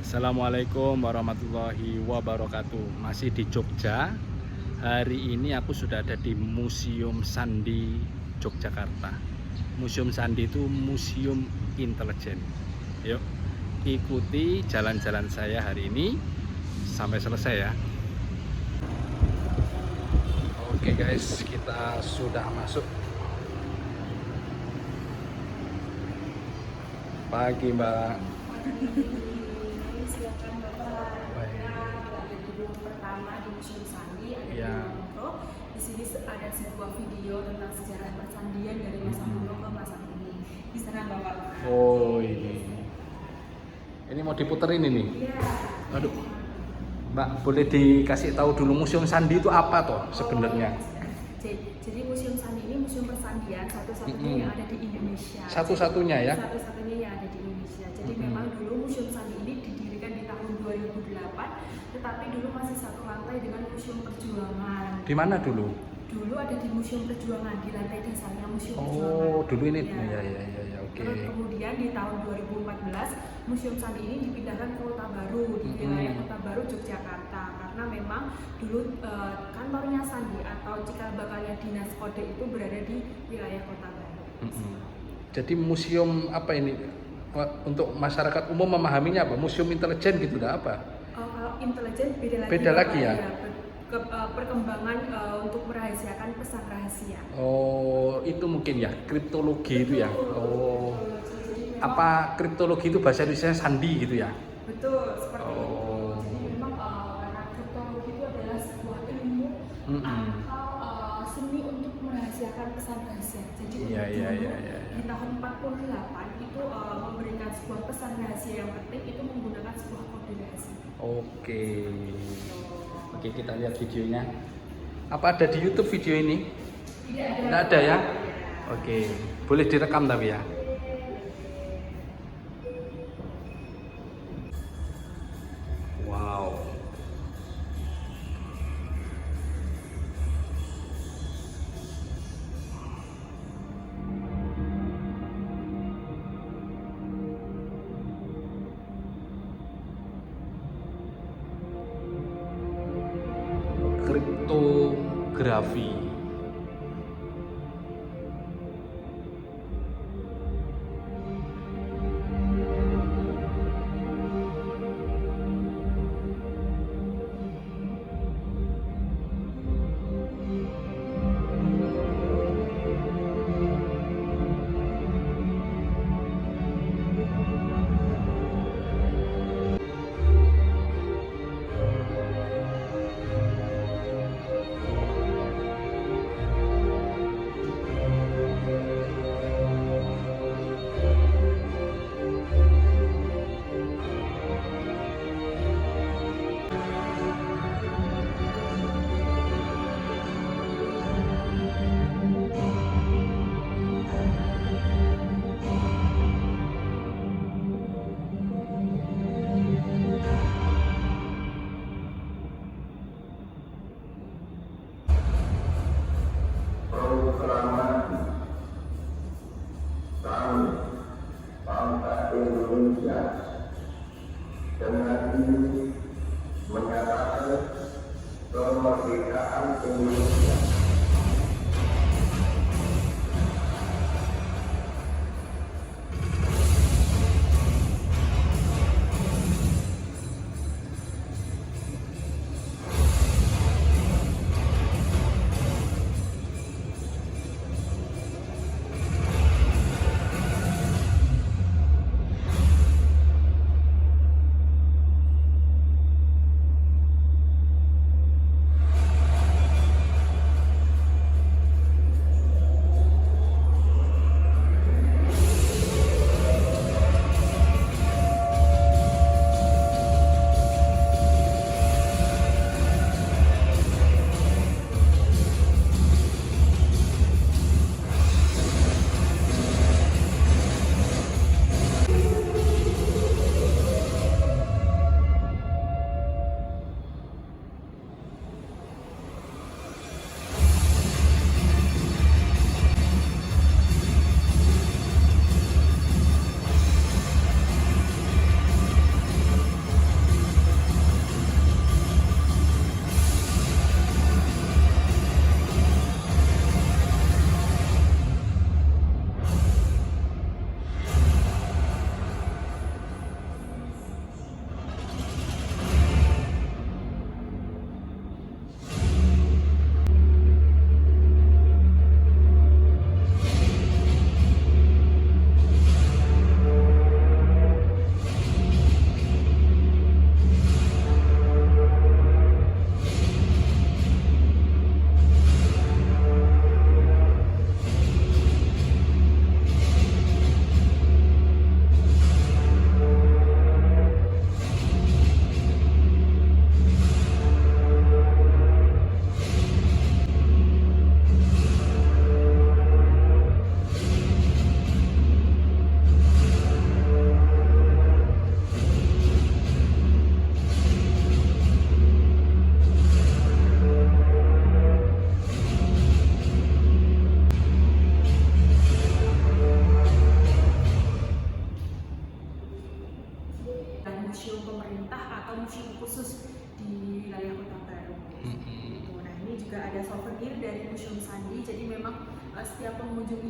Assalamualaikum warahmatullahi wabarakatuh. Masih di Jogja. Hari ini aku sudah ada di Museum Sandi Yogyakarta. Museum Sandi itu museum intelijen. Yuk, ikuti jalan-jalan saya hari ini sampai selesai ya. Oke guys, kita sudah masuk. Pagi Mbak. Silakan Bapak. Ada gedung pertama di Museum Sandi, ada Ya. Metro. Di sini ada sebuah video tentang sejarah persandian dari masa kuno ke masa kini. Di sana Bapak. Oh ini mau diputerin ini. Iya. Aduh, Mbak, boleh dikasih tahu dulu Museum Sandi itu apa toh sebenarnya? Jadi Museum Sandi ini museum persandian satu-satunya yang ada di Indonesia. Satu-satunya ya? Satu-satunya yang ada di Indonesia. Jadi memang dulu Museum Sandi ini didirikan di tahun 2008, tetapi dulu masih satu lantai dengan Museum Perjuangan. Di mana dulu? Dulu ada di Museum Perjuangan, di lantai dasarnya Museum Perjuangan. Oh, dulu ini. Ya. Ya, oke. Terus kemudian di tahun 2014 Museum Sandi ini dipindahkan ke Kota Baru, di wilayah Kota Baru Yogyakarta, karena memang dulu kantornya Sandi atau cikal bakalnya Dinas Kode itu berada di wilayah Kota Baru. Jadi museum apa ini? Untuk masyarakat umum memahaminya apa? Museum intelijen gitu dah apa? Kalau intelijen beda lagi. Beda lagi ya? Perkembangan untuk merahasiakan pesan rahasia. Oh, itu mungkin ya, kriptologi itu ya. Oh. Apa kriptologi itu bahasa Indonesia sandi gitu ya? Betul, seperti itu. Jadi memang karena kriptologi itu adalah sebuah ilmu atau seni untuk merahasiakan pesan rahasia. Jadi di tahun 48 itu memberikan sebuah pesan rahasia yang penting itu menggunakan sebuah kode rahasia. Oke, kita lihat videonya. Apa ada di YouTube video ini? Tidak Tidak ada ya? Oke, boleh direkam tapi ya. Wow. Kriptografi. Bangsa Indonesia dengan ini menyatakan kemerdekaan Indonesia.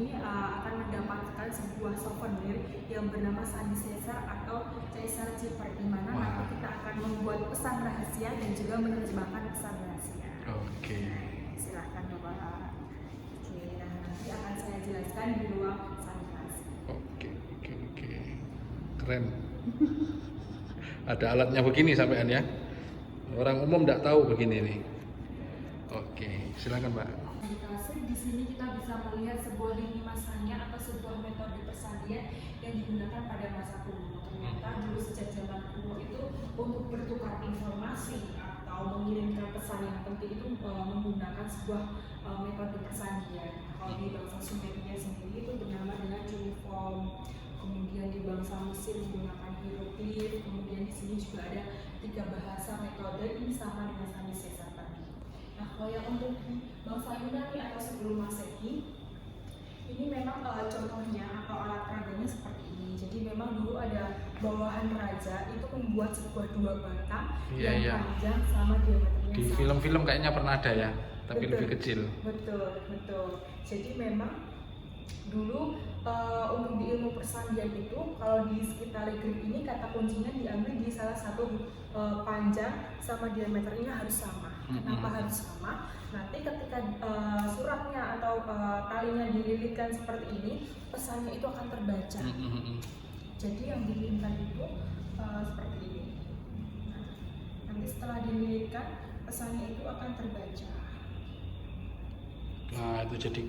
ini akan mendapatkan sebuah souvenir yang bernama Sandi Caesar atau Caesar Ciper, di mana nanti kita akan membuat pesan rahasia dan juga menerjemahkan pesan rahasia. Oke. Silahkan Bapak. Oke, nah nanti akan saya jelaskan di ruang sanitasi. Oke. Keren. Ada alatnya begini sampean ya. Orang umum tidak tahu begini nih. Oke, silakan Mbak. Di sini kita bisa melihat sebuah lini masanya atau sebuah metode persandian yang digunakan pada masa kuno. Ternyata dulu sejak zaman kuno itu untuk bertukar informasi atau mengirimkan pesan yang penting itu menggunakan sebuah metode persandian. Kalau di bangsa Sumeria sendiri itu bernama dengan cuneiform. Kemudian di bangsa Mesir menggunakan hieroglif. Kemudian di sini juga ada 3 bahasa metode ini sama dengan Sandi Caesar tadi. Nah, kalau yang untuk bangsa Yunani atau sebelum Masehi, ini memang contohnya atau alat peraganya seperti ini. Jadi memang dulu ada bawahan raja itu membuat sebuah 2 batang yang panjang sama diameternya di sama. Film-film kayaknya pernah ada ya, tapi Betul. lebih kecil. Betul. Jadi memang dulu untuk di ilmu persandian itu kalau di sekitar grip ini kata kuncinya diambil di salah satu panjang sama diameternya harus sama. Kenapa harus sama? Nanti ketika suratnya atau talinya dililitkan seperti ini, pesannya itu akan terbaca. Jadi yang dililitkan itu seperti ini. Nah, nanti setelah dililitkan, pesannya itu akan terbaca. Nah, itu jadi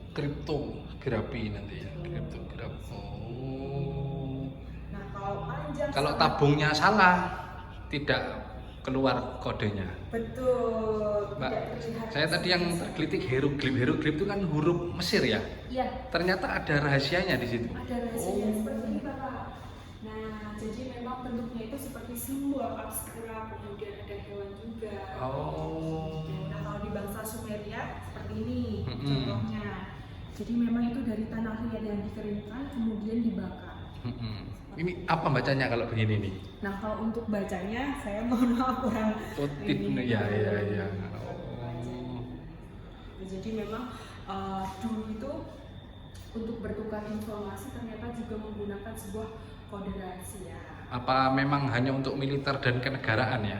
kriptografi nanti ya, kriptografi. Oh. Nah, kalau panjang Kalau tabungnya salah, tidak keluar kodenya. betul. Mbak, Tidak terlihat. saya tadi yang tergelitik hieroglif itu kan huruf Mesir ya. Iya, Ternyata ada rahasianya di situ. ada rahasianya seperti ini Bapak. Nah, jadi memang bentuknya itu seperti simbol abstrak, kemudian ada hewan juga. Oh. Nah, kalau di bangsa Sumeria seperti ini contohnya. Jadi memang itu dari tanah liat yang dikeringkan kemudian dibakar. Ini apa bacanya kalau begini nih? Nah, kalau untuk bacanya saya mohon maaf kurang. Ya. Jadi memang dulu itu untuk bertukar informasi ternyata juga menggunakan sebuah kode rahasia. Apa memang hanya untuk militer dan kenegaraan ya?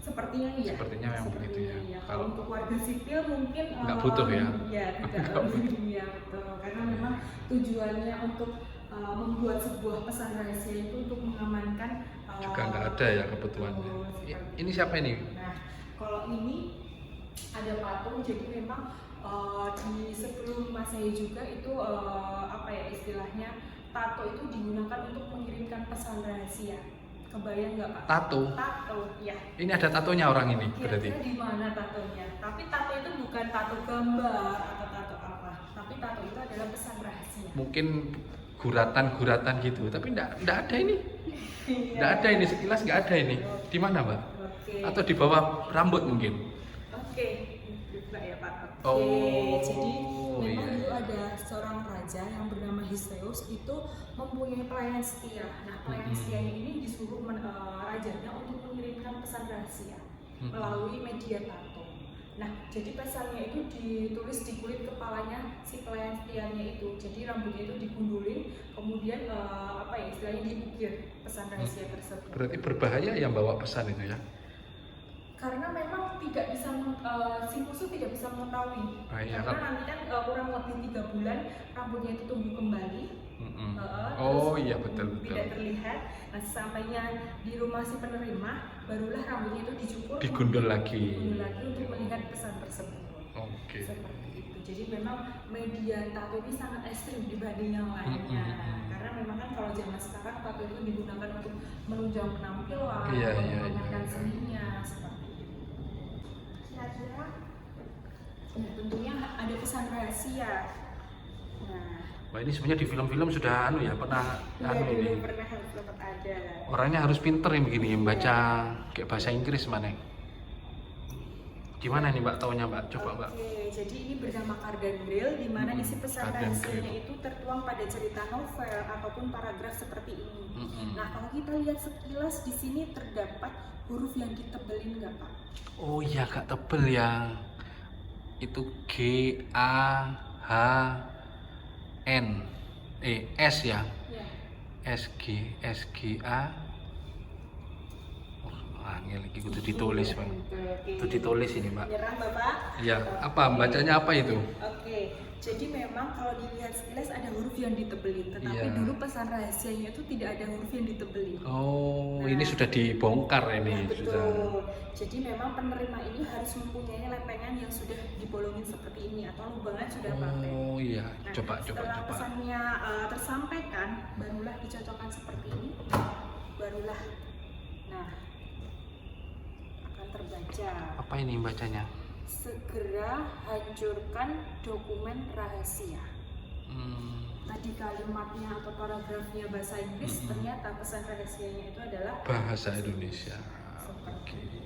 Sepertinya iya. Sepertinya memang begitu ya. Iya. Kalau untuk warga sipil mungkin nggak butuh ya? Iya, tidak iya betul. Karena memang tujuannya untuk membuat sebuah pesan rahasia itu untuk mengamankan Juga nggak ada ya kebutuhannya. Ini siapa ini? Nah, kalau ini ada patung, jadi memang di sebelum Masehi juga itu apa ya istilahnya, tato itu digunakan untuk mengirimkan pesan rahasia. Kebayang nggak Pak? Tato, ya. Ini ada tatonya orang ini berarti. Kira-kira di mana tatonya? Tapi tato itu bukan tato gambar atau tato apa, tapi tato itu adalah pesan rahasia. Mungkin guratan gitu, tapi enggak ada ini. Enggak ada ini, sekilas enggak ada ini. Di mana, Mbak? Oke. Atau di bawah rambut mungkin? Oke, juga ya Pak. Oh, jadi memang iya. dulu ada seorang raja yang bernama Histeus itu mempunyai pelayan setia. Nah, pelayan setianya ini disuruh rajanya untuk mengirimkan pesan rahasia melalui media tato. Nah, jadi pesannya itu ditulis di kulit kepalanya si pelayan setianya itu. Jadi rambutnya itu digundulin, kemudian apa ya istilahnya diukir pesan rahasia tersebut. Berarti berbahaya yang bawa pesan itu ya? Karena memang tidak bisa si musuh tidak bisa mengetahui. Iya, Karena nanti kan kurang lebih 3 bulan rambutnya itu tumbuh kembali. Oh terus iya betul. Tidak terlihat. Nah, sampainya di rumah si penerima, barulah rambutnya itu dicukur, Digundul lagi untuk melihat pesan tersebut. Oke. Seperti itu. Jadi memang media tato ini sangat ekstrim dibanding yang lainnya. Karena memang kan kalau zaman sekarang tato itu digunakan untuk menunjang penampilan, memamerkan seninya seperti itu. Kira-kira, nah tentunya ada pesan rahasia. Nah, Wah, ini sebenarnya di film-film sudah pernah ini. Pernah sempat ada. Orangnya harus pinter yang begini, yang baca kayak bahasa Inggris mana? Gimana nih Mbak taunya Mbak? Coba Mbak. Oke, jadi ini bernama Cardan Grill, di mana isi pesan rahasianya itu tertuang pada cerita novel ataupun paragraf seperti ini. Nah, kalau kita lihat sekilas di sini terdapat huruf yang ditebelin nggak Pak? Oh iya, agak tebel ya. Itu G, A, H, S ya. Ya. SGA. Angel iki kudu ditulis, Pak. Kudu ditulis ini, Mbak. Nyerah Bapak? Iya, apa bacanya apa itu? Oke, jadi memang kalau dilihat sekilas ada huruf yang ditebelin, tetapi Iya. dulu pesan rahasianya itu tidak ada huruf yang ditebelin. Oh, Nah, ini sudah dibongkar Ya, ini betul. sudah. Jadi memang penerima ini harus mempunyai lempengan yang sudah dibolongin seperti ini atau lubangan sudah pakai. Oh iya, Nah, coba. setelah pesannya tersampaikan, barulah dicocokkan seperti ini, barulah, nah, akan terbaca. Apa ini bacanya? Segera hancurkan dokumen rahasia. Tadi kalimatnya atau paragrafnya bahasa Inggris, ternyata pesan rahasianya itu adalah Bahasa Indonesia. seperti itu.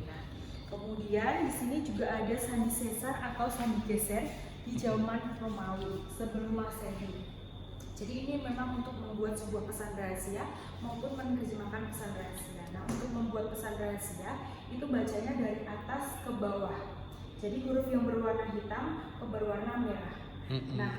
Nah, kemudian di sini juga ada sandi sesar atau sandi geser di zaman Romawi sebelum Masehi. Jadi ini memang untuk membuat sebuah pesan rahasia maupun menerjemahkan pesan rahasia. Nah, untuk membuat pesan rahasia itu bacanya dari atas ke bawah. Jadi huruf yang berwarna hitam ke berwarna merah. Nah,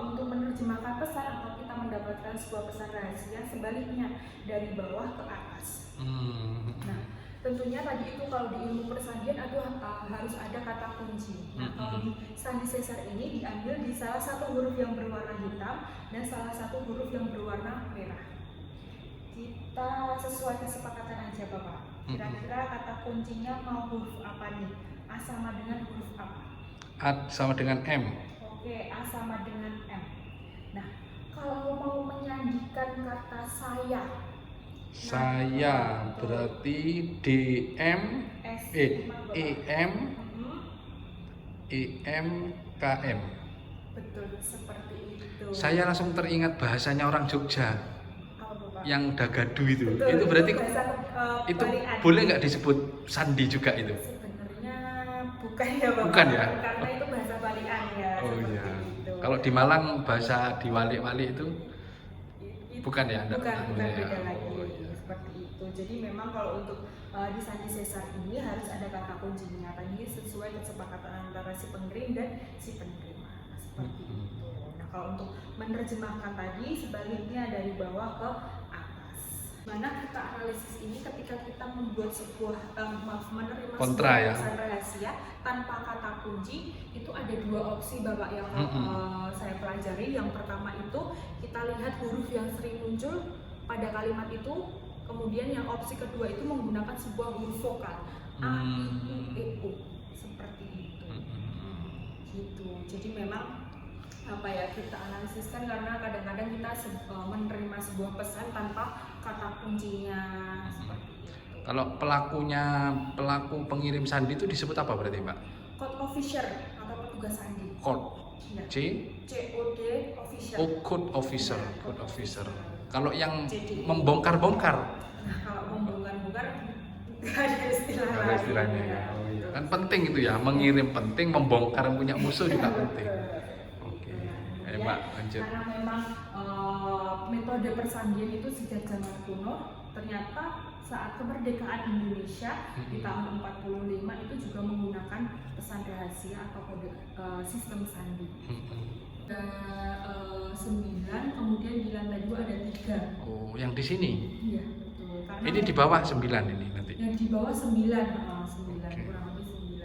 untuk menerjemahkan pesan atau kita mendapatkan sebuah pesan rahasia sebaliknya dari bawah ke atas. Nah, tentunya tadi itu kalau di ilmu persandian harus ada kata kunci. Nah, kalau di sandi sesar ini diambil di salah satu huruf yang berwarna hitam dan salah satu huruf yang berwarna merah. Kita sesuai kesepakatan aja Bapak. Kira-kira kata kuncinya mau huruf apa nih? A sama dengan huruf apa? A sama dengan M. Oke, A sama dengan M. Nah, kalau mau menyandikan kata saya, Saya berarti DM EM KM. betul seperti itu. Saya langsung teringat bahasanya orang Jogja Apa, Bapak? yang dagadu itu. Betul, Itu berarti bahasa, itu balian. boleh nggak disebut sandi juga itu? Sebenarnya bukan ya Bapak. Bukan ya? Karena itu bahasa balian ya. Oh seperti iya. itu. Kalau di Malang bahasa diwalik-walik itu bukan ya? Bukan ya. beda lagi. Oh, iya. Seperti itu. Jadi memang kalau untuk di sandi sesar ini harus ada kata kuncinya. Tadi sesuai kesepakatan antara si pengirim dan si penerima. Seperti itu. Nah, kalau untuk menerjemahkan tadi sebaliknya dari bawah ke atas. Mana kita analisis ini ketika kita membuat sebuah menerima Kontra sebuah ya. pesan rahasia tanpa kata kunci, itu ada dua opsi Bapak yang saya pelajari. Yang pertama itu kita lihat huruf yang sering muncul pada kalimat itu, kemudian yang opsi kedua itu menggunakan sebuah huruf vokal A, I, U, E, U seperti itu. Gitu. Jadi memang apa ya, kita analisiskan karena kadang-kadang kita menerima sebuah pesan tanpa kata kuncinya seperti itu. Kalau pelaku pengirim sandi itu disebut apa berarti, Mbak? Code officer atau petugas sandi. Code. Ya. COD official. Oh, code officer. Ya, Code officer. Kalau yang CDI. membongkar-bongkar, Nah, kalau membongkar-bongkar nggak ada istilah ada lain. istilahnya ya. Oh, iya. Kan penting itu ya, mengirim penting, membongkar yang punya musuh juga penting. Oke. Mbak, lanjut. Karena memang metode persandian itu sejak zaman kuno, ternyata saat kemerdekaan Indonesia di tahun 45 itu juga menggunakan pesan rahasia atau kode sistem sandi. Ada 9, kemudian di lantai 2 ada 3. Oh, yang di sini. Iya, betul. Karena Ini di bawah 9 ini nanti. yang di bawah 9, 9 Oke. kurang lebih 9.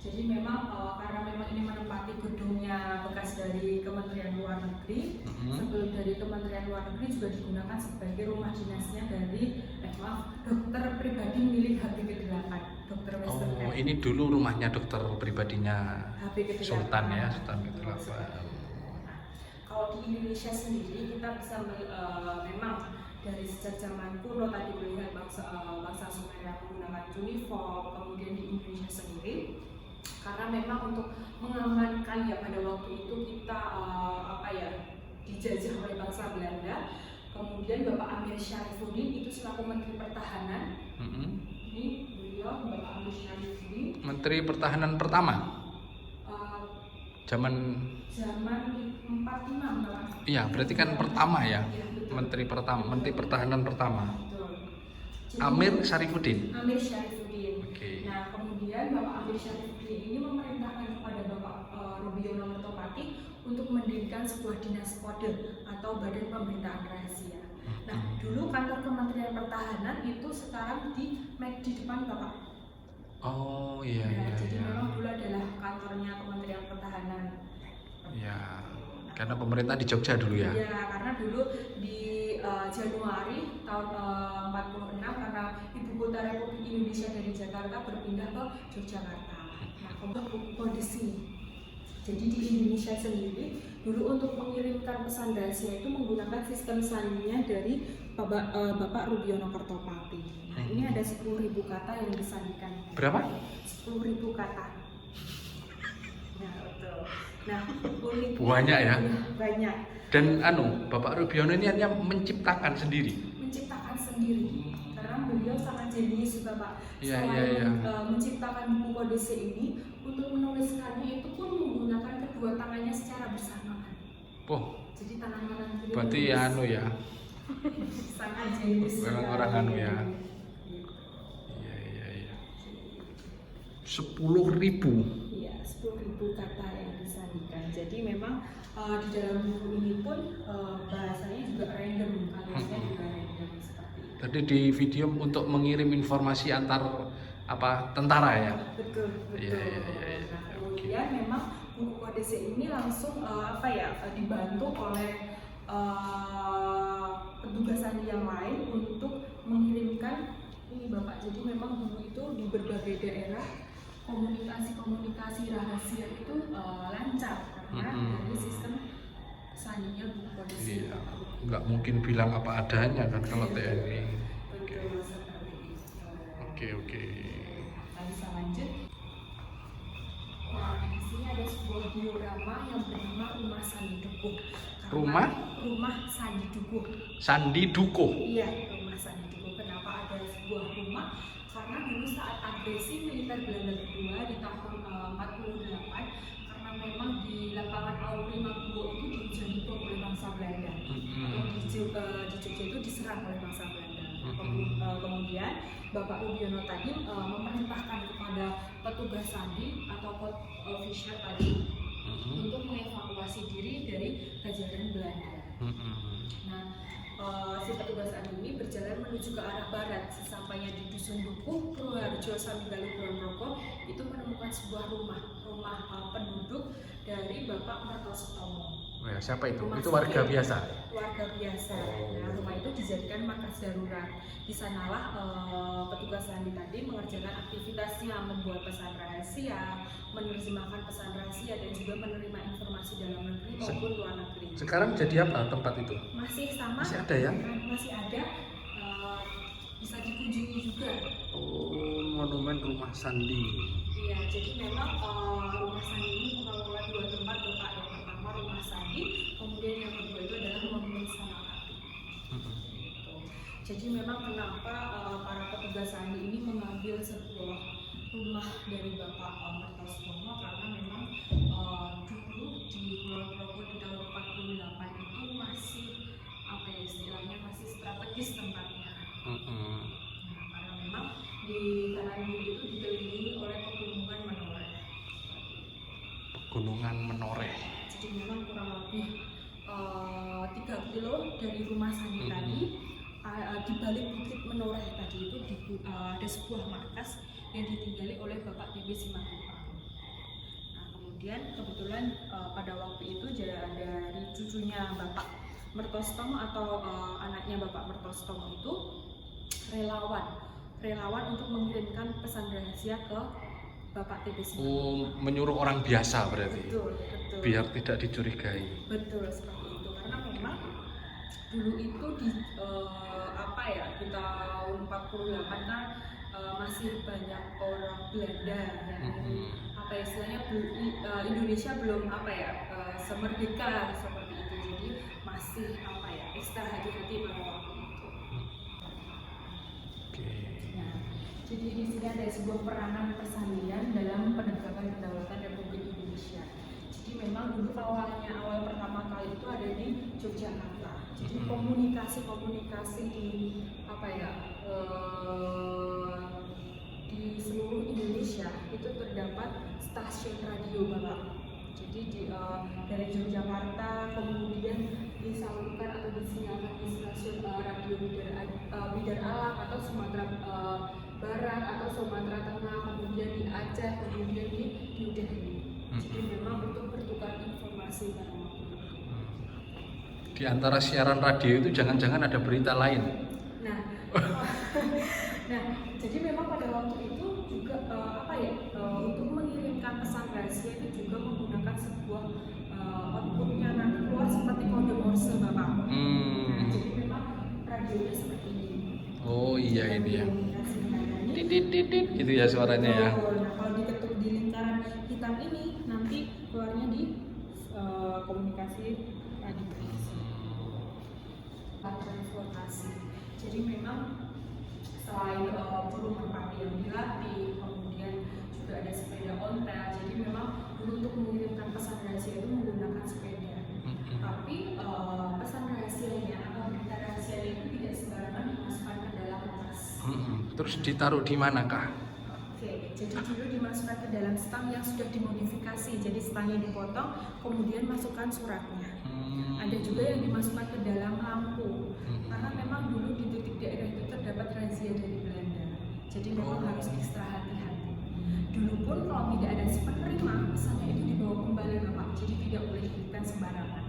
Jadi memang karena memang ini menempati gedungnya bekas dari Kementerian Luar Negeri. Sebelum dari Kementerian Luar Negeri juga digunakan sebagai rumah dinasnya dari dokter pribadi milik HBK8, Dokter Wester. Oh, ini dulu rumahnya dokter pribadinya HBK8. Sultan ya, Sultan ke-8. Kalau di Indonesia sendiri kita bisa memang dari sejak zaman kuno tadi melihat bangsa Sumer yang menggunakan cuneiform, kemudian di Indonesia sendiri karena memang untuk mengamankan ya pada waktu itu kita dijajah oleh bangsa Belanda. Kemudian Bapak Amir Syarifuddin itu selaku Menteri Pertahanan. Ini beliau Bapak Amir Syarifuddin. Menteri Pertahanan pertama. Zaman 45 Bapak. Iya, berarti kan pertama ya. Iya, betul. Menteri Pertahanan pertama. Betul. Jadi, Amir Syarifuddin. Amir Syarifuddin. Oke. Nah, kemudian Bapak Amir Syarifuddin ini memerintahkan kepada Bapak Rubiono Mertopati untuk mendirikan sebuah dinas kode atau badan pemerintahan rahasia. Nah, dulu kantor Kementerian Pertahanan itu sekarang di depan Bapak. Oh iya, iya, Jadi iya. memang dulu adalah kantornya Kementerian Pertahanan. Ya, karena pemerintah di Jogja dulu ya. Iya, karena dulu di Januari tahun 46 karena ibu kota Republik Indonesia dari Jakarta berpindah ke Yogyakarta. Nah, untuk kondisi. Jadi di Indonesia sendiri dulu untuk mengirimkan pesan rahasia itu menggunakan sistem sandinya dari Bapak Rubiono Kertopati. Nah, ini ada 10.000 kata yang disandikan. Berapa? 10.000 kata. Nah, betul. Nah, Banyak ya? Banyak. Dan Bapak Rubiono ini hanya menciptakan sendiri. Menciptakan sendiri. Karena beliau sangat jenius juga, Pak. Iya, Selain iya. menciptakan buku kode C ini, untuk menuliskannya itu pun menggunakan kedua tangannya secara bersamaan. Oh, Jadi tangan kanan kiri. berarti menulis. ya. Sangat jenius. Memang juga. orang ya. Iya. 10.000. Iya, 10.000 kata yang disandikan. Jadi memang di dalam buku ini pun bahasanya juga random, kalimatnya juga random seperti itu. Tadi di video untuk mengirim informasi antar tentara ya. Betul. Iya. Nah, kemudian memang buku kode C ini langsung dibantu oleh petugas sandi yang lain untuk mengirimkan ini Bapak. Jadi memang dulu itu di berbagai daerah komunikasi rahasia itu lancar karena dari sistem sandinya buku kode C. Iya. Nggak mungkin bilang apa adanya kan kalau TNI. Betul seperti itu. Oke. Kita bisa lanjut. Nah, di sini ada sebuah diorama yang bernama Rumah Sandi Dukuh. Rumah Sandi Dukuh. Sandi Dukuh. Iya, Rumah Sandi Dukuh. Kenapa ada sebuah rumah? Karena dulu saat agresi militer Belanda kedua di tahun 48, karena memang di lapangan Auri Maguwo itu dijadi bom oleh bangsa Belanda. Di Jogja itu diserang oleh bangsa Belanda. Kemudian Bapak Rubiono tadi memerintahkan kepada petugas sandi atau official tadi untuk mengevakuasi diri dari jajahan Belanda. Nah, si petugas sandi ini berjalan menuju ke arah barat. Sesampainya di Dusun Dukuh, Purwoharjo, Sambigaluh, Kulonprogo, itu menemukan sebuah rumah penduduk dari Bapak Mertostomo. Oh ya, siapa itu? Rumah Itu warga sipil. biasa. Warga biasa. Nah, rumah itu dijadikan markas darurat. Di sanalah petugas sandi tadi mengerjakan aktivitasnya, membuat pesan rahasia, menerjemahkan pesan rahasia, dan juga menerima informasi dalam negeri maupun luar negeri. Sekarang jadi apa tempat itu? Masih sama? Masih ada ya? Masih ada. Bisa dikunjungi juga. Oh, monumen Rumah Sandi. Iya, jadi memang Rumah Sandi ini mengelola dua tempat, Bapak. Yang pertama Rumah Sandi, kemudian yang kedua itu adalah Monumen Samakati. Jadi memang kenapa para petugas sandi ini mengambil sebuah rumah dari Bapak Mertostomo, karena memang dulu di Kulonprogo di tahun 48 itu masih istilahnya masih strategis tempatnya. Nah, karena memang di Karanganyar itu dikelilingi oleh pegunungan Menoreh. Pegunungan Menoreh. Jadi memang kurang lebih 3 kilo dari rumah sandi tadi, di balik bukit Menoreh tadi itu ada sebuah markas yang ditinggali oleh Bapak TB Simatupang. Nah, kemudian kebetulan pada waktu itu dari cucunya Bapak Mertostomo atau anaknya Bapak Mertostomo itu relawan untuk mengirimkan pesan rahasia ke Bapak TB Simatupang. Menyuruh orang biasa berarti. Betul. Biar tidak dicurigai. Betul seperti itu, karena memang dulu itu di di tahun 48 kan masih banyak orang Belanda yang istilahnya Indonesia belum semerdeka seperti itu, jadi masih ekstra hati-hati pada waktu itu. Nah, jadi di sini ada sebuah peranan persandian dalam penegakan kedaulatan Republik Indonesia. Jadi memang dulu awal pertama kali itu ada di Yogyakarta. Jadi komunikasi di seluruh Indonesia itu terdapat stasiun radio Bapak. Jadi dari Yogyakarta ditampilkan atau disinyalkan di stasiun radio Bidar Alam atau Sumatera Barat atau Sumatera Tengah, kemudian di Aceh, kemudian di New Delhi. Jadi memang untuk bertukar informasi pada waktu itu. Di antara siaran radio itu jangan-jangan ada berita lain. Nah, jadi memang pada waktu itu juga untuk mengirimkan pesan rahasia itu juga menggunakan sebuah outputnya nanti keluar seperti kode Morse, Bapak. Nah, jadi memang radionya seperti ini. Oh iya, ini ya. Titit gitu ya suaranya ya. Nah, kalau diketuk di lingkaran hitam ini nanti keluarnya di komunikasi radio. Transportasi. Jadi memang selain burung merpati yang dilatih, kemudian juga ada sepeda ontel. Jadi memang untuk mengirimkan pesan rahasia itu menggunakan sepeda. Tapi pesan rahasianya atau berita rahasianya itu tidak sembarangan dimasukkan ke dalam tas. Terus ditaruh di manakah? Oke, jadi dulu dimasukkan ke dalam stang yang sudah dimodifikasi. Jadi stangnya dipotong, kemudian masukkan suratnya. Ada juga yang dimasukkan ke dalam lampu, karena memang dulu di titik daerah itu terdapat razia dari Belanda. Jadi memang harus ekstra hati-hati. Dulu pun kalau tidak ada si penerima, pesannya itu dibawa kembali, Bapak. Jadi tidak boleh diberikan sembarangan.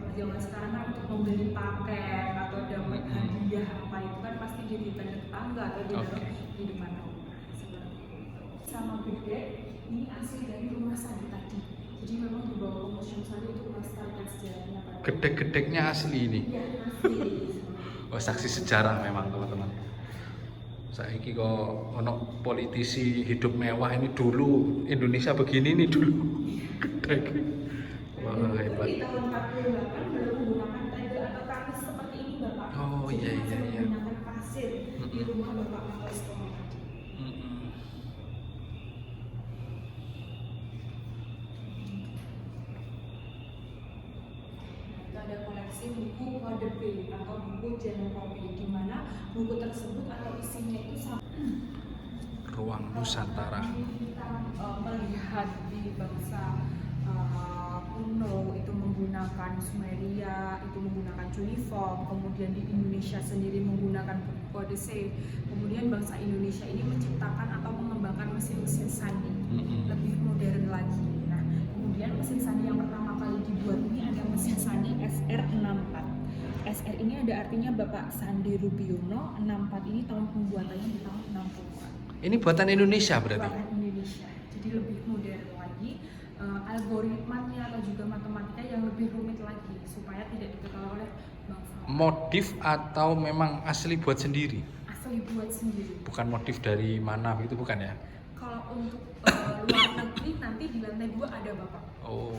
Kalau zaman sekarang kan untuk membeli paket atau dapat hadiah apa itu kan pasti dititipkan ke tetangga atau ditaruh di depan rumah. Seperti itu. Sama gede, ini asli dari rumah Sandi tadi. Jadi memang dibawa ke Museum Sandi untuk melestarikan sejarahnya. Gedek-gedeknya asli ini. Iya, asli. Oh, saksi sejarah memang teman-teman. Saiki kok ono politisi hidup mewah ini dulu Indonesia begini nih dulu. Gedek. Wah, hebat. Di tahun 48 baru menggunakan tegel atau kamis seperti ini, Bapak. Oh, Jadi iya. masih menggunakan pasir di rumah Bapak Kapolres tadi. Ada koleksi buku kode B atau buku genokopi, di mana buku tersebut atau isinya itu sama. Ruang Nusantara. Kita melihat di bangsa kuno itu menggunakan Sumeria, itu menggunakan cuneiform, kemudian di Indonesia sendiri menggunakan kode C. Kemudian bangsa Indonesia ini menciptakan atau mengembangkan mesin-mesin sandi lebih modern lagi. Nah, kemudian mesin sandi yang pertama kali dibuat ini ada mesin sandi SR64. SR ini ada artinya Bapak Sandi Rubiono. 64 ini tahun pembuatannya di tahun 60-an. Ini buatan Indonesia berarti? Buatan Indonesia. Jadi lebih modern lagi. Algoritmanya atau juga matematika yang lebih rumit lagi supaya tidak diketahui oleh bangsa. Modif atau memang asli buat sendiri? Asli buat sendiri. Bukan modif dari mana itu bukan ya? Kalau untuk luar negeri nanti di lantai 2 ada Bapak. Oh.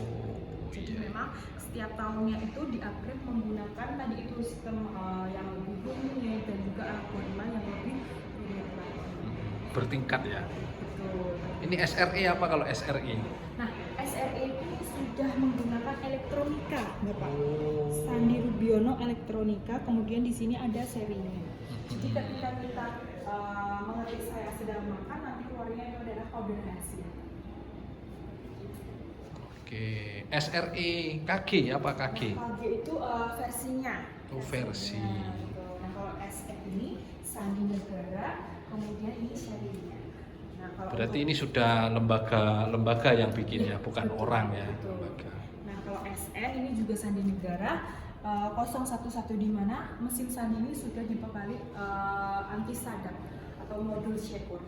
Jadi Iya. memang setiap tahunnya itu di-upgrade menggunakan tadi itu sistem yang lebih rumit dan juga algoritma yang lebih rumit lagi. Bertingkat ya. Betul. Ini SRE apa kalau SRI? Nah, SRE ini sudah menggunakan elektronika, Bapak. Oh. Sandi Rubiono elektronika, kemudian di sini ada serinya. Jadi ketika kita mengetik saya sedang makan, nanti keluarnya itu adalah kode rahasia. Oke, SRE KG apa KG? Nah, KG itu versinya. Oh, versi. Nah, kalau SF ini Sandi Negara, kemudian ini serinya. Nah, kalau Berarti untuk- ini sudah lembaga yang bikin ya, bukan betul, orang ya, betul. lembaga. Nah, kalau SN ini juga Sandi Negara 011 di mana mesin sandi ini sudah dibekali anti sadap atau modul Shepard.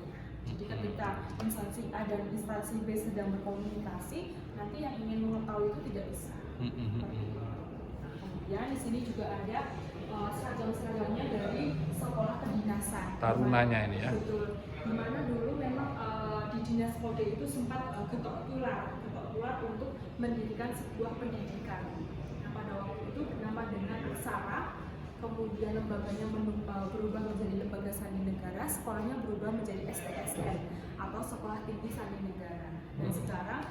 Jadi ketika instansi A dan instansi B sedang berkomunikasi, nanti yang ingin mengetahui itu tidak bisa. Nah, kemudian di sini juga ada seragam-seragamnya dari sekolah kedinasan. Tarunanya ini ya. Betul. Di mana dulu memang di dinas Polda itu sempat getok tular untuk mendirikan sebuah pendidikan. Nah, pada waktu itu bernama dengan Aksara, kemudian lembaganya berubah menjadi Lembaga Sandi Negara, sekolahnya berubah menjadi STSN atau Sekolah Tinggi Sandi Negara. Dan sekarang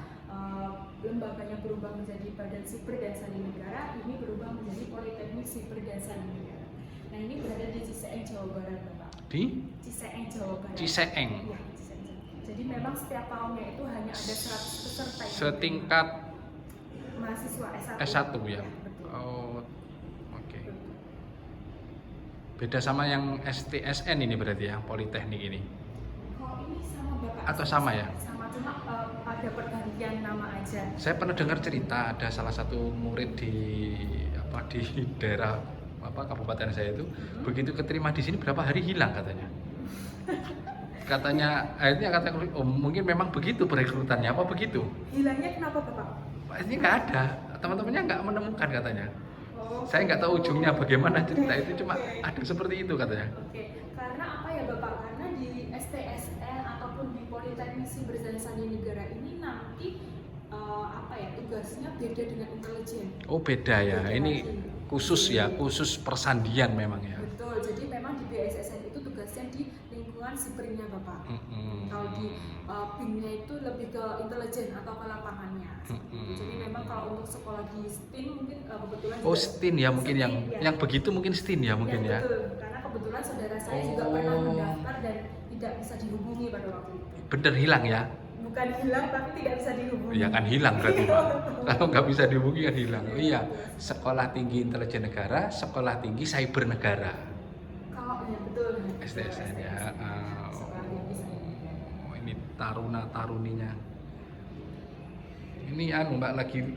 lembaganya berubah menjadi Badan Siber dan Sandi Negara, ini berubah menjadi Politeknik Siber dan Sandi Negara. Nah, ini berada di Ciseeng, Jawa Barat, Bapak. Di Ciseeng, Jawa Barat. Ciseeng. Iya, Ciseeng. Jadi memang setiap tahunnya itu hanya ada 100 peserta yang Setingkat mahasiswa S1. S1 ya. Betul. Oh, Beda sama yang STSN ini berarti ya, Politeknik ini. Kalau ini sama Bapak. Atau sama ya? Sama, cuma ada pergantian nama aja. Saya pernah dengar cerita ada salah satu murid di daerah kabupaten saya itu, begitu keterima di sini berapa hari hilang katanya. Katanya akhirnya oh mungkin memang begitu perekrutannya, apa begitu? Hilangnya kenapa Bapak? Ini nggak ada, teman-temannya nggak menemukan katanya. Oh. Saya nggak tahu ujungnya bagaimana cerita itu, cuma ada seperti itu katanya. Oke, karena apa ya Bapak? Karena di STSN ataupun di Politeknik Siber dan Sandi Negara ini nanti tugasnya beda dengan intelijen. Oh beda ya, Beda ini lagi. khusus ya, khusus persandian memang ya. Betul, jadi memang di BSSN itu tugasnya di lingkungan sibernya Bapak. Kalau di BIM-nya itu lebih ke intelijen atau ke lapangannya. Jadi memang kalau untuk sekolah di STIN mungkin kebetulan Oh STIN ya mungkin STIN, ya. yang begitu mungkin STIN ya mungkin ya. Betul, karena kebetulan saudara saya juga pernah mendaftar dan tidak bisa dihubungi pada waktu itu. Bener hilang ya? Bukan hilang tapi tidak bisa dihubungi. Ya kan hilang berarti Pak. Kalau nggak bisa dihubungi kan hilang. Oh iya, Sekolah Tinggi Intelijen Negara, Sekolah Tinggi Cyber Negara. Kalau ya betul. STSN ya. Sekolah Tinggi Cyber Negara. Oh, ini taruna-taruninya. Ini Mbak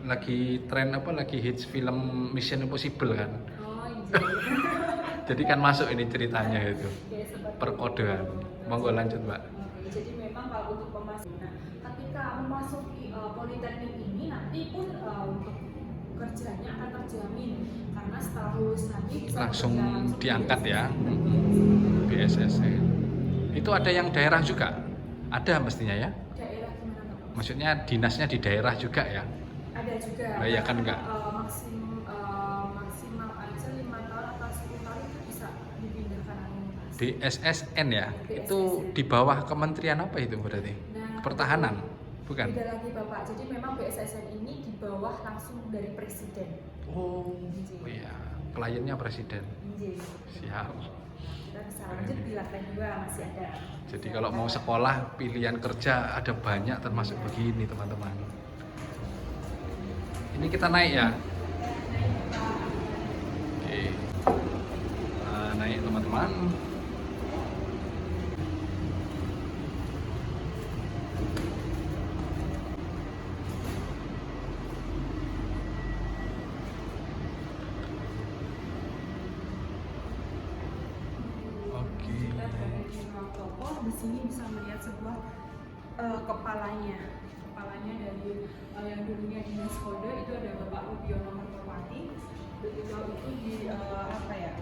lagi tren lagi hits film Mission Impossible kan. Oh iya. Jadi kan masuk ini ceritanya itu. Ya, seperti Perkodean. Monggo lanjut Mbak. Oke, jadi memang kalau untuk pemasukan, ketika memasuki politeknik ini nanti pun untuk kerjanya akan terjamin karena setelah lulus nanti bisa Langsung bekerja langsung diangkat di ya. BSSN. BSSN. Itu ada yang daerah juga? Ada mestinya ya? Daerah gimana Bapak? Maksudnya dinasnya di daerah juga ya? Ada juga. Nah, ya kan enggak. Maksimal aja 5 tahun atau 10 tahun itu bisa dipindahkan administrasi. BSSN ya? BSSN. Itu di bawah kementerian apa itu berarti? Nah, Pertahanan? Bukan? beda lagi Bapak. Jadi memang BSSN ini di bawah langsung dari presiden. Oh iya, kliennya presiden. Iya. Siap. Kita bisa lanjut di lantai 2 masih ada. Jadi kalau mau sekolah pilihan kerja ada banyak termasuk begini teman-teman. Ini kita naik ya. Oke. Nah, naik teman-teman. Oke. Kita berada di ruang toko. Di sini bisa melihat sebuah kepalanya dari yang dulunya dinas kode itu ada Bapak Rubiono Mertopati. Beliau itu di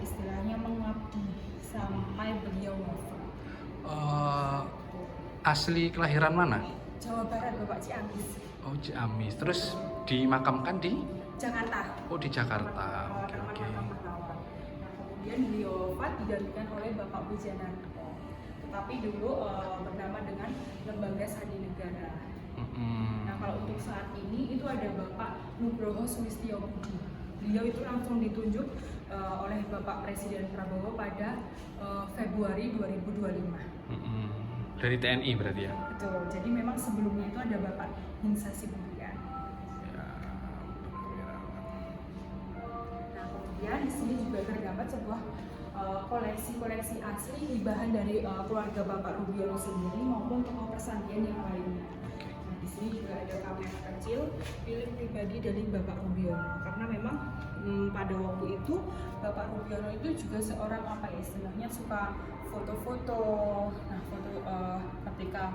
istilahnya mengabdi sampai beliau wafat. Asli kelahiran mana? Jawa Barat Bapak Ciamis. Oh Ciamis. Terus dimakamkan di? Jakarta. Oh di Jakarta. Oke Taman oke. Makam Pahlawan. Nah, kemudian beliau wafat digantikan oleh Bapak Wijanarko. Tetapi dulu bernama dengan Lembaga Sandi Negara. Nah, kalau untuk saat ini itu ada Bapak Nugroho Sulistyo Budi. Beliau itu langsung ditunjuk oleh Bapak Presiden Prabowo pada Februari 2025. Dari TNI berarti ya? Betul. Jadi memang sebelumnya itu ada Bapak Hinsa Sibulian. Ya, Nah, kemudian di sini juga terdapat sebuah koleksi-koleksi asli hibahan dari keluarga Bapak Rubiono sendiri maupun tokoh persandian yang lainnya. Nah, di sini juga ada kamera kecil milik pribadi dari Bapak Rubiono karena memang pada waktu itu Bapak Rubiono itu juga seorang istilahnya suka foto-foto. Nah, foto ketika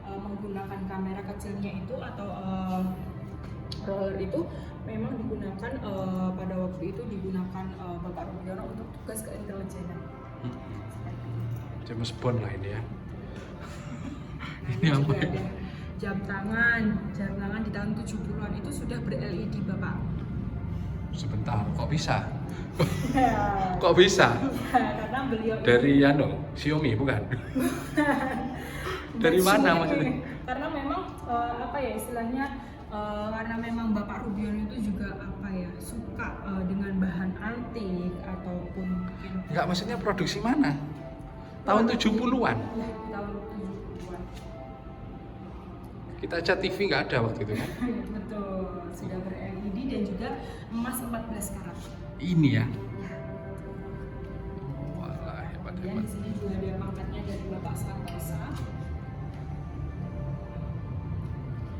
menggunakan kamera kecilnya itu atau roller itu memang digunakan pada waktu itu digunakan Bapak Rubiono untuk tugas keintelijenan. James Bond lah ini ya. Nah, Ini apa juga ya? ada jam tangan di tahun 70-an itu sudah ber-LED Bapak. Sebentar, kok bisa? Kok bisa? Karena beliau Dari Xiaomi bukan? Dari mana maksudnya? Karena memang istilahnya karena memang Bapak Rubiono itu juga suka dengan bahan antik ataupun mungkin Enggak, maksudnya produksi mana? Tahun 70-an. Ya, di tahun 70-an. Kita aja TV nggak ada waktu itu kan? Betul, sudah ber-LED dan juga emas 14 karat. Ini ya. Wah. Kemudian di sini juga ada pangkatnya dari Bapak Santosa.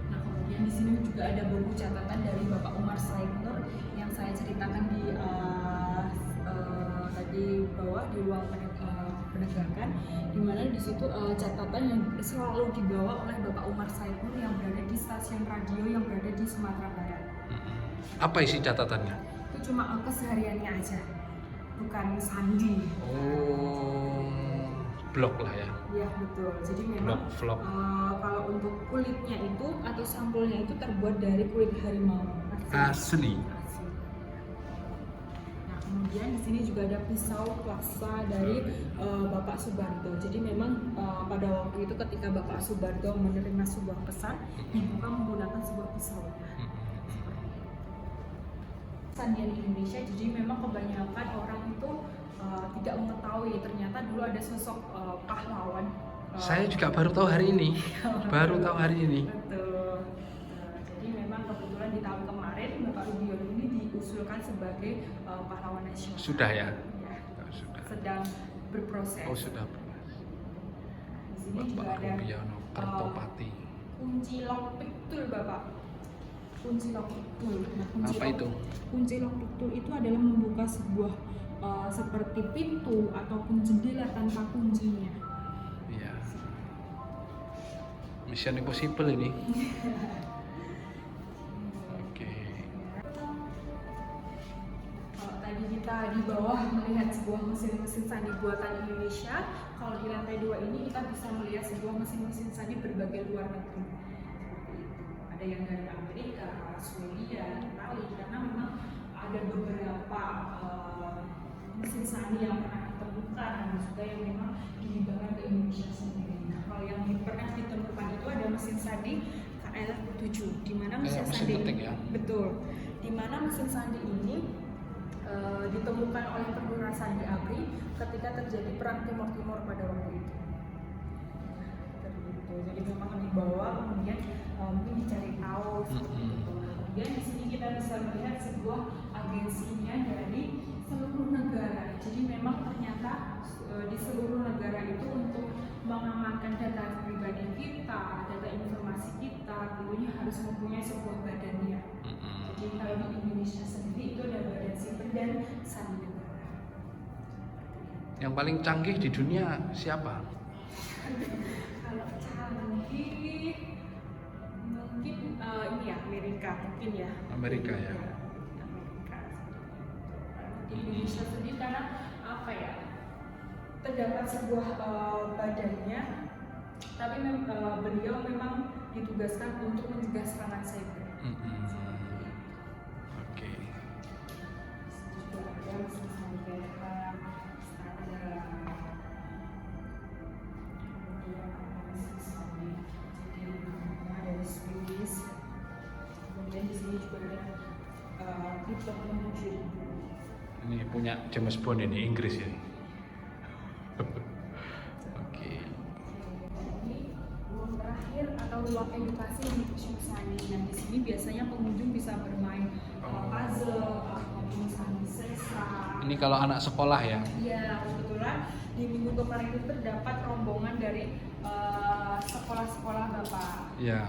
Nah, kemudian di sini juga ada buku catatan dari Bapak Umar Said Nur yang saya ceritakan di bawah di ruang penegakan, di mana di situ catatan yang selalu dibawa oleh Bapak Umar Said Nur yang berada di stasiun radio yang berada di Sumatera Barat. Apa isi catatannya? Itu cuma kesehariannya aja, bukan sandi. Oh, blog lah ya. Iya betul. Jadi memang Vlog. kalau untuk kulitnya itu atau sampulnya itu terbuat dari kulit harimau. Asli. Nah, kemudian di sini juga ada pisau klaksa dari Bapak Subarto. Jadi memang pada waktu itu ketika Bapak Subarto menerima sebuah pesan, dibuka menggunakan sebuah pisau. Sandian Indonesia, jadi memang kebanyakan orang itu tidak mengetahui ternyata dulu ada sosok pahlawan. Saya juga baru tahu hari ini. Betul. Jadi memang kebetulan di tahun kemarin Bapak Rudiono ini diusulkan sebagai pahlawan nasional. Sudah ya? Ya. Oh, sudah. Sedang berproses. Oh, sudah. Di sini juga Bapak ada Rudiono Kertopati. kunci lock piktul, Bapak. Kunci lock piktul. Nah, Apa itu? Kunci lock piktul itu adalah membuka sebuah seperti pintu ataupun jendela tanpa kuncinya. Iya. Mission Impossible ini. Oke. Kalau tadi kita di bawah melihat sebuah mesin-mesin sandi buatan Indonesia, kalau di lantai 2 ini kita bisa melihat sebuah mesin-mesin sandi berbagai luar negeri. Ada yang dari Amerika, Swedia, Italia, karena memang ada beberapa mesin sandi yang pernah ditemukan dan juga yang memang dihibahkan ke Indonesia sendiri. Nah, kalau yang pernah ditemukan itu ada mesin sandi KL7, di mana mesin sandi ya? betul, di mana mesin sandi ini ditemukan oleh perwira Sandi Abri ketika terjadi perang Timur pada waktu itu. Jadi memang dibawa kemudian mungkin dicari tahu seperti itu. Kemudian di sini kita bisa melihat sebuah agensinya dari seluruh negara. Jadi memang ternyata di seluruh negara itu untuk mengamankan data pribadi kita, data informasi kita, tentunya harus mempunyai sebuah badannya. Jadi kalau di Indonesia sendiri itu ada badan siber dan sandi negara. Yang paling canggih di dunia siapa? Kalau canggih mungkin ini ya Amerika mungkin ya. Amerika ya. Di Indonesia sendiri karena apa ya, terdapat sebuah badannya, tapi beliau memang ditugaskan untuk mencegah serangan cyber. Oke. Juga ada mesin sandi standar, kemudian mesin sandi jadi dari Swiss, kemudian di sini juga ada kriptonomi. Ini punya James Bond ini, Inggris ini. Oke. Ini ruang terakhir atau ruang edukasi di Museum Sandi. Nah, di sini biasanya pengunjung bisa bermain puzzle ataupun sandi sesar. Ini kalau anak sekolah ya? Iya, kebetulan di minggu kemarin itu terdapat rombongan dari sekolah-sekolah Bapak. Ya.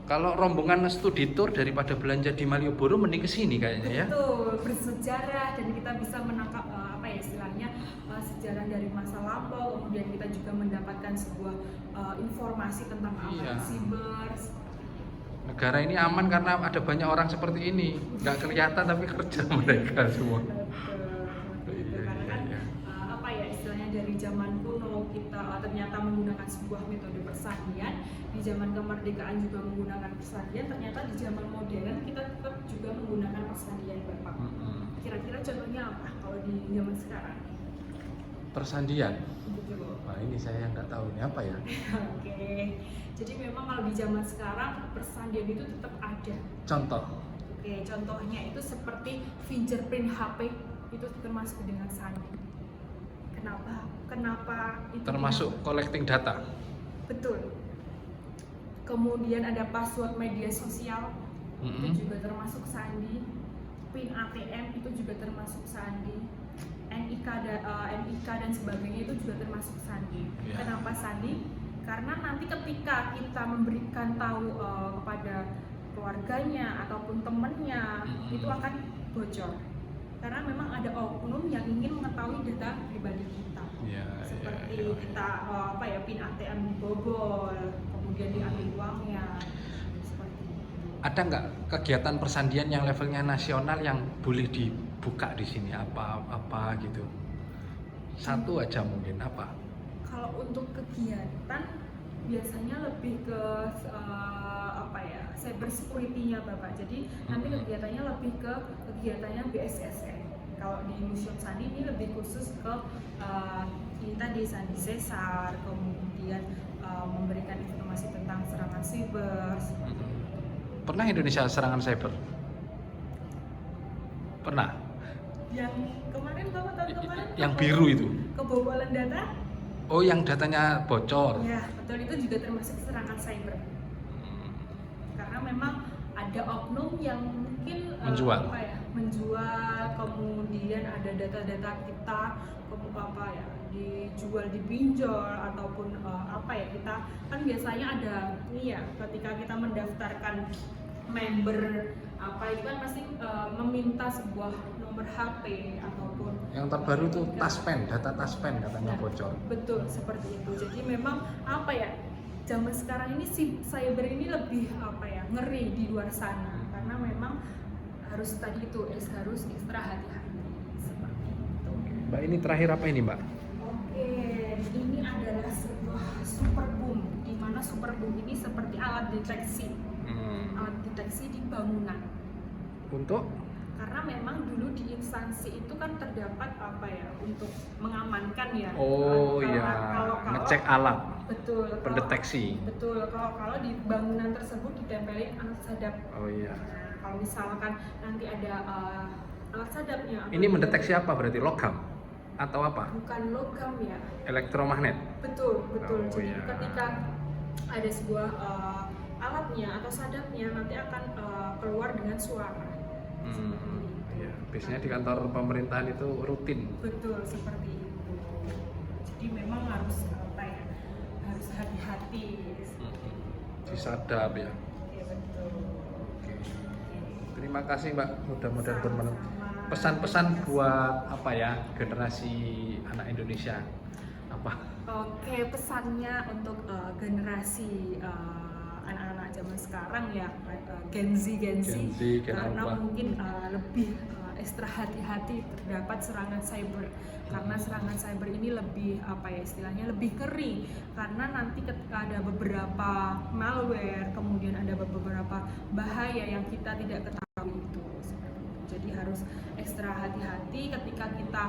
Kalau rombongan studi tour daripada belanja di Malioboro mending ke sini kayaknya ya. Betul, bersejarah dan kita bisa menangkap istilahnya sejarah dari masa lampau. Kemudian kita juga mendapatkan sebuah informasi tentang aman siber. Negara ini aman karena ada banyak orang seperti ini. Nggak kelihatan tapi kerja mereka semua. Karena kan istilahnya dari zaman kuno kita ternyata menggunakan sebuah metode persandian, di zaman kemerdekaan juga menggunakan persandian, ternyata di zaman modern kita tetap juga menggunakan persandian, Bapak. Kira-kira contohnya apa kalau di zaman sekarang? Persandian? Betul. Wah, ini saya nggak tahu ini apa ya. Oke. Jadi memang kalau di zaman sekarang persandian itu tetap ada. Contoh? Oke, contohnya itu seperti fingerprint HP itu termasuk dengan sandi. Kenapa itu termasuk collecting data? Betul. Kemudian ada password media sosial, itu juga termasuk sandi. PIN ATM itu juga termasuk sandi. NIK dan sebagainya itu juga termasuk sandi. Ya. Kenapa sandi? Karena nanti ketika kita memberikan tahu kepada keluarganya ataupun temannya, itu akan bocor. Karena memang ada oknum yang ingin mengetahui data pribadi kita. Ya, Seperti ya. kita PIN ATM dibobol, kemudian diambil uangnya. Seperti itu. Ada nggak kegiatan persandian yang levelnya nasional yang boleh dibuka di sini? Apa gitu? Satu aja mungkin apa? Kalau untuk kegiatan biasanya lebih ke cyber security-nya Bapak. Jadi nanti kegiatannya lebih ke kegiatannya BSSN. Kalau di Museum Sandi ini lebih khusus ke ini tadi Sandi Sesar, kemudian memberikan informasi tentang serangan siber. Pernah Indonesia serangan cyber? Pernah? Yang kemarin Bapak tahun kemarin Yang biru itu? kebobolan data? Oh, yang datanya bocor? Ya, betul, itu juga termasuk serangan cyber. Karena memang ada oknum yang mungkin Menjual. menjual, kemudian ada data-data kita dijual, dipinjol ataupun kita kan biasanya ada ketika kita mendaftarkan member itu kan pasti meminta sebuah nomor HP ataupun Yang terbaru itu Taspen, data Taspen katanya bocor. Betul, seperti itu. Jadi memang zaman sekarang ini cyber ini lebih ngeri di luar sana, karena memang harus ekstra hati-hati seperti itu. Mbak, ini terakhir apa ini, Mbak? Oke, ini adalah sebuah super boom, di mana super boom ini seperti alat deteksi di bangunan. Untuk? Karena memang dulu di instansi itu kan terdapat untuk mengamankan ya. Oh iya, ngecek alat. Betul. Pendeteksi. Betul. Kalau di bangunan tersebut ditempelin alat sadap. Oh iya. Nah, kalau misalkan nanti ada alat sadapnya. Ini mendeteksi apa berarti? Logam atau apa? Bukan logam ya. Elektromagnet. Betul. Oh, Jadi iya. ketika ada sebuah alatnya atau sadapnya nanti akan keluar dengan suara. Ya, biasanya di kantor pemerintahan itu rutin. Betul, seperti itu. Jadi memang harus harus hati-hati. Disadap ya. Oke, betul. Oke. Terima kasih Mbak, mudah-mudahan bermanfaat. Sama-sama. Pesan-pesan buat generasi anak Indonesia apa? Oke, pesannya untuk generasi anak-anak zaman sekarang ya, Gen Z, Gen karena Alpha. mungkin lebih ekstra hati-hati terdapat serangan cyber. Karena serangan cyber ini lebih istilahnya lebih ngeri, karena nanti ketika ada beberapa malware, kemudian ada beberapa bahaya yang kita tidak ketahui itu. Jadi harus ekstra hati-hati ketika kita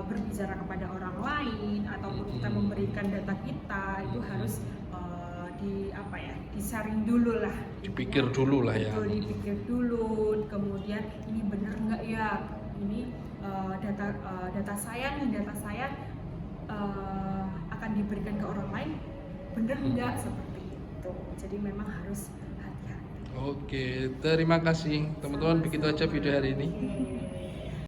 berbicara kepada orang lain ataupun kita memberikan data kita, itu harus disaring dulu lah. Dipikir dulu lah ya. Betul, dipikir dulu. Kemudian ini benar nggak ya? Ini data saya akan diberikan ke orang lain, benar nggak seperti itu. Jadi memang harus hati-hati. Oke, terima kasih teman-teman. Begitu aja video hari ini. Oke.